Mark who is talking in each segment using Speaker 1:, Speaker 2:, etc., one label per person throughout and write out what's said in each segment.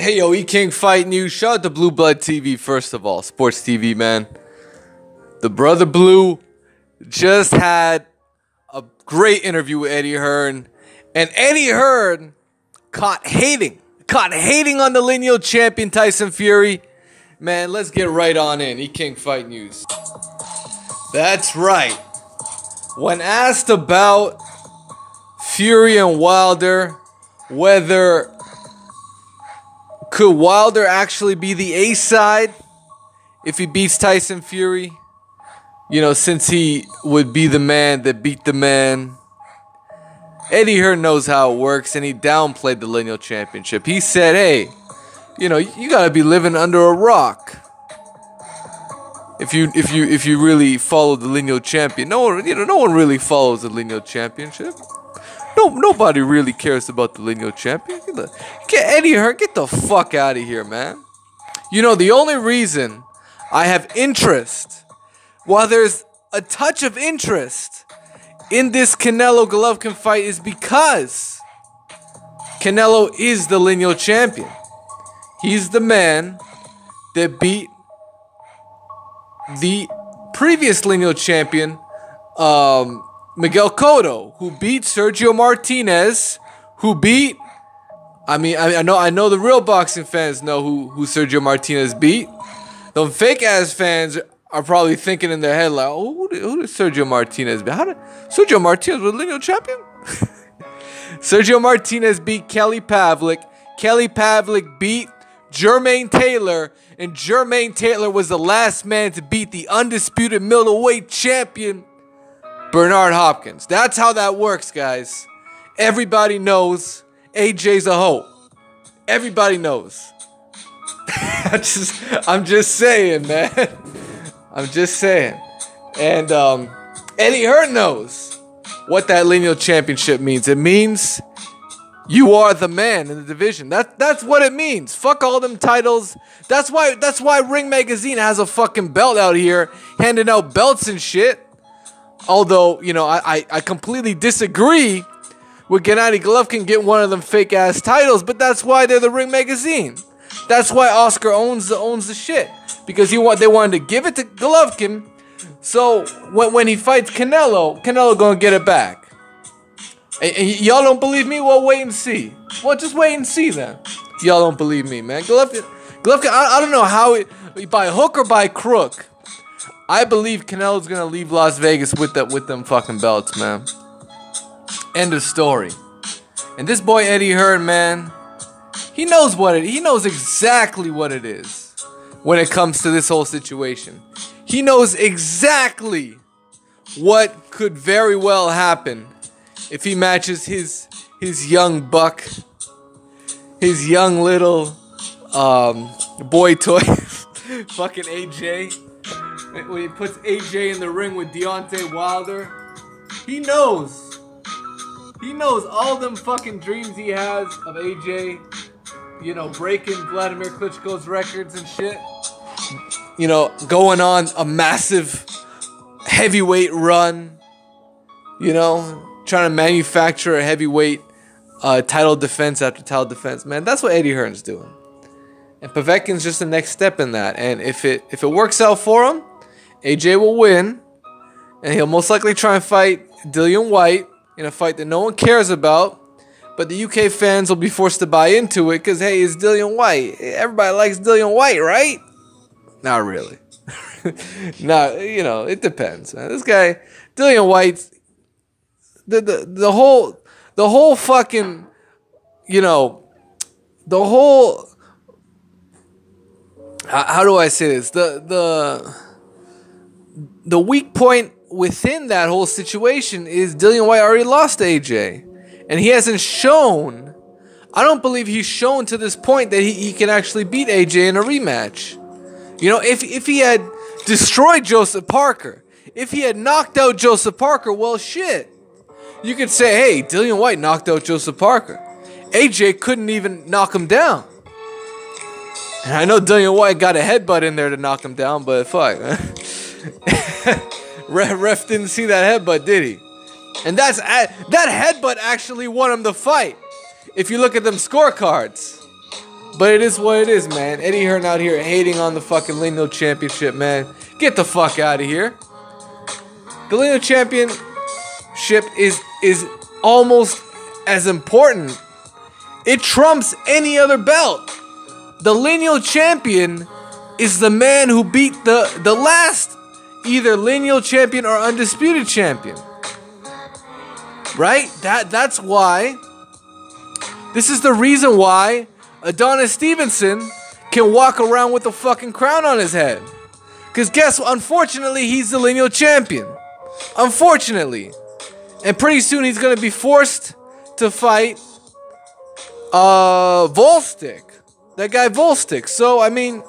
Speaker 1: Hey, yo, E-King Fight News. Shout out to Blue Blood TV, first of all. Sports TV, man. The Brother Blue just had a great interview with Eddie Hearn. And Eddie Hearn caught hating on the Lineal champion Tyson Fury. Man, let's get right on in. E-King Fight News. That's right. When asked about Fury and Wilder, whether could Wilder actually be the A side if he beats Tyson Fury, you know, since he would be the man that beat the man, Eddie Hearn knows how it works, and he downplayed the Lineal championship. He said, hey, you know, you gotta be living under a rock if you really follow the Lineal champion. No one really follows the Lineal championship. Nobody really cares about the Lineal champion. Get Eddie Hearn, get the fuck out of here, man. You know, the only reason I have interest, while there's a touch of interest in this Canelo-Golovkin fight, is because Canelo is the Lineal champion. He's the man that beat the previous Lineal champion, Miguel Cotto, who beat Sergio Martinez, who beat, I know the real boxing fans know who Sergio Martinez beat. The fake ass fans are probably thinking in their head like, oh, who did Sergio Martinez beat? Sergio Martinez was Lineal champion? Sergio Martinez beat Kelly Pavlik. Kelly Pavlik beat Jermaine Taylor, and Jermaine Taylor was the last man to beat the undisputed middleweight champion, Bernard Hopkins. That's how that works, guys. Everybody knows AJ's a hoe. Everybody knows. I'm just saying, man. I'm just saying. And Eddie Hearn knows what that Lineal championship means. It means you are the man in the division. That's what it means. Fuck all them titles. That's why Ring Magazine has a fucking belt out here handing out belts and shit. Although, you know, I completely disagree with Gennady Golovkin getting one of them fake ass titles, but that's why they're the Ring Magazine. That's why Oscar owns the shit, because they wanted to give it to Golovkin, so when he fights Canelo gonna get it back. And y'all don't believe me? Well, wait and see. Well, just wait and see then. Y'all don't believe me, man. Golovkin, I don't know how by hook or by crook, I believe Canelo's gonna leave Las Vegas with them fucking belts, man. End of story. And this boy Eddie Hearn, man, he knows exactly what it is when it comes to this whole situation. He knows exactly what could very well happen if he matches his young buck, his young little boy toy, fucking AJ. When he puts AJ in the ring with Deontay Wilder, he knows all them fucking dreams he has of AJ, you know, breaking Vladimir Klitschko's records and shit, you know, going on a massive heavyweight run, you know, trying to manufacture a heavyweight title defense after title defense. Man, that's what Eddie Hearn's doing. And Povetkin's just the next step in that. And if it works out for him, AJ will win, and he'll most likely try and fight Dillian White in a fight that no one cares about, but the UK fans will be forced to buy into it because, hey, it's Dillian White. Everybody likes Dillian White, right? Not really. No, you know, it depends, man. This guy, Dillian White, the whole fucking, you know, the whole, how do I say this? The weak point within that whole situation is Dillian White already lost to AJ. And he hasn't shown, I don't believe he's shown to this point that he can actually beat AJ in a rematch. You know, if he had destroyed Joseph Parker, if he had knocked out Joseph Parker, well, shit. You could say, hey, Dillian White knocked out Joseph Parker. AJ couldn't even knock him down. And I know Dillian White got a headbutt in there to knock him down, but fuck, man. Ref didn't see that headbutt, did he? And that headbutt actually won him the fight. If you look at them scorecards, But it is what it is, man. Eddie Hearn out here hating on the fucking Lineal Championship, man. Get the fuck out of here. The Lineal Championship is almost as important. It trumps any other belt. The Lineal Champion is the man who beat the last either Lineal Champion or Undisputed Champion. Right? That's why. This is the reason why Adonis Stevenson can walk around with a fucking crown on his head. Because unfortunately, he's the Lineal Champion. Unfortunately. And pretty soon he's going to be forced to fight Volstick. That guy Volstick. So, I mean,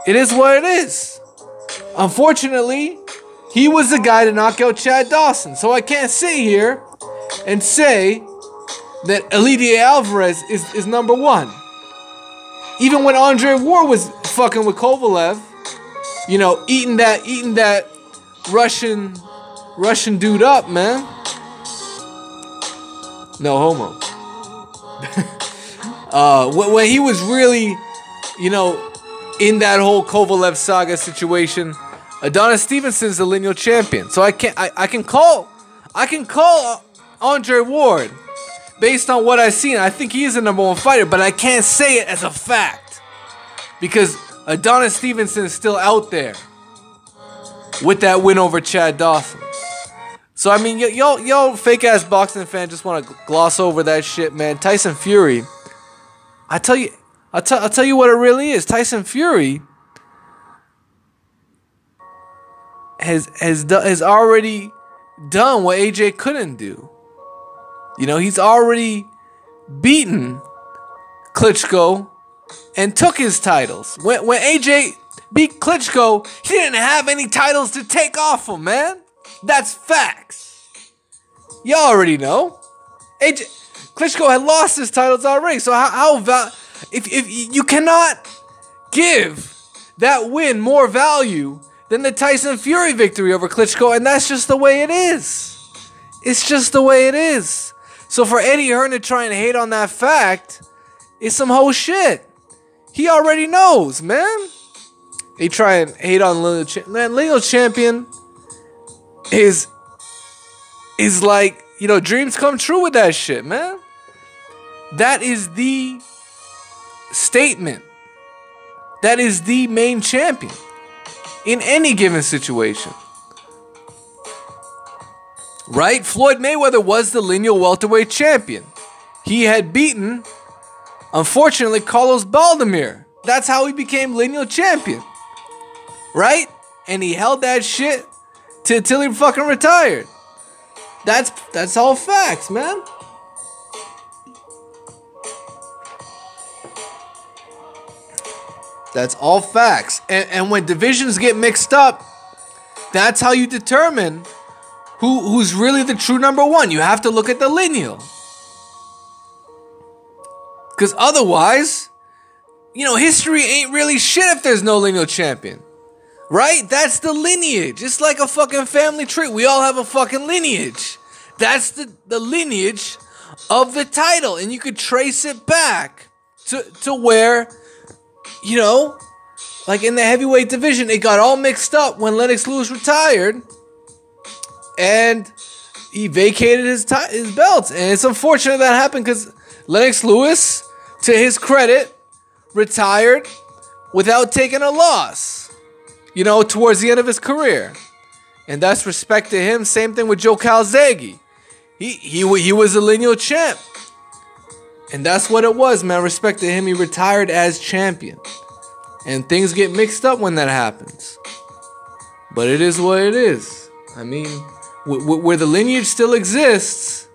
Speaker 1: it is what it is. Unfortunately, he was the guy to knock out Chad Dawson. So I can't sit here and say that Elie Alvarez is number one. Even when Andre Ward was fucking with Kovalev, you know, eating that Russian dude up, man. No homo. When he was really, you know, in that whole Kovalev saga situation, Adonis Stevenson's the Lineal Champion. So I can call Andre Ward based on what I've seen. I think he is the number one fighter, but I can't say it as a fact because Adonis Stevenson is still out there with that win over Chad Dawson. So I mean, y'all fake ass boxing fans just want to gloss over that shit, man. Tyson Fury, I'll tell you what it really is. Tyson Fury has already done what AJ couldn't do. You know, he's already beaten Klitschko and took his titles. When AJ beat Klitschko, he didn't have any titles to take off him, man. That's facts. Y'all already know. Klitschko had lost his titles already. So if you cannot give that win more value than the Tyson Fury victory over Klitschko, and that's just the way it is. It's just the way it is. So for Eddie Hearn to try and hate on that fact is some whole shit. He already knows, man. He try and hate on Lineal Champion. Man, Lineal Champion is like, you know, dreams come true with that shit, man. That is the statement. That is the main champion in any given situation. Right? Floyd Mayweather was the lineal welterweight champion. He had beaten, unfortunately, Carlos Baldomir. That's how he became lineal champion. Right? And he held that shit till he fucking retired. That's all facts, man. That's all facts. And when divisions get mixed up, that's how you determine who's really the true number one. You have to look at the lineal. Because otherwise, you know, history ain't really shit if there's no lineal champion. Right? That's the lineage. It's like a fucking family tree. We all have a fucking lineage. That's the lineage of the title. And you could trace it back to where, you know, like in the heavyweight division, it got all mixed up when Lennox Lewis retired. And he vacated his belts. And it's unfortunate that happened because Lennox Lewis, to his credit, retired without taking a loss, you know, towards the end of his career. And that's respect to him. Same thing with Joe Calzaghe. He was a lineal champ. And that's what it was, man. Respect to him. He retired as champion. And things get mixed up when that happens. But it is what it is. I mean, where the lineage still exists,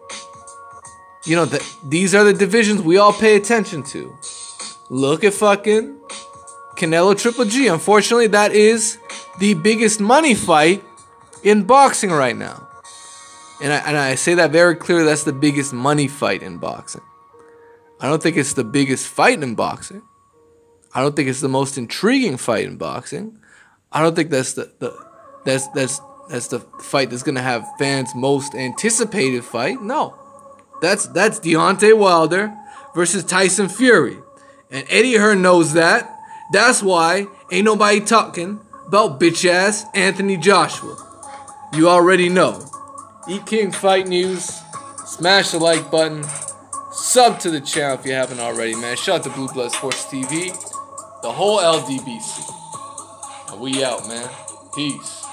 Speaker 1: you know, these are the divisions we all pay attention to. Look at fucking Canelo Triple G. Unfortunately, that is the biggest money fight in boxing right now. And I say that very clearly. That's the biggest money fight in boxing. I don't think it's the biggest fight in boxing. I don't think it's the most intriguing fight in boxing. I don't think that's the fight that's gonna have fans' most anticipated fight. No, that's Deontay Wilder versus Tyson Fury. And Eddie Hearn knows that. That's why ain't nobody talking about bitch-ass Anthony Joshua. You already know. Eat King Fight News. Smash the like button. Sub to the channel if you haven't already, man. Shout out to Blue Blood Sports TV. The whole LDBC. And we out, man. Peace.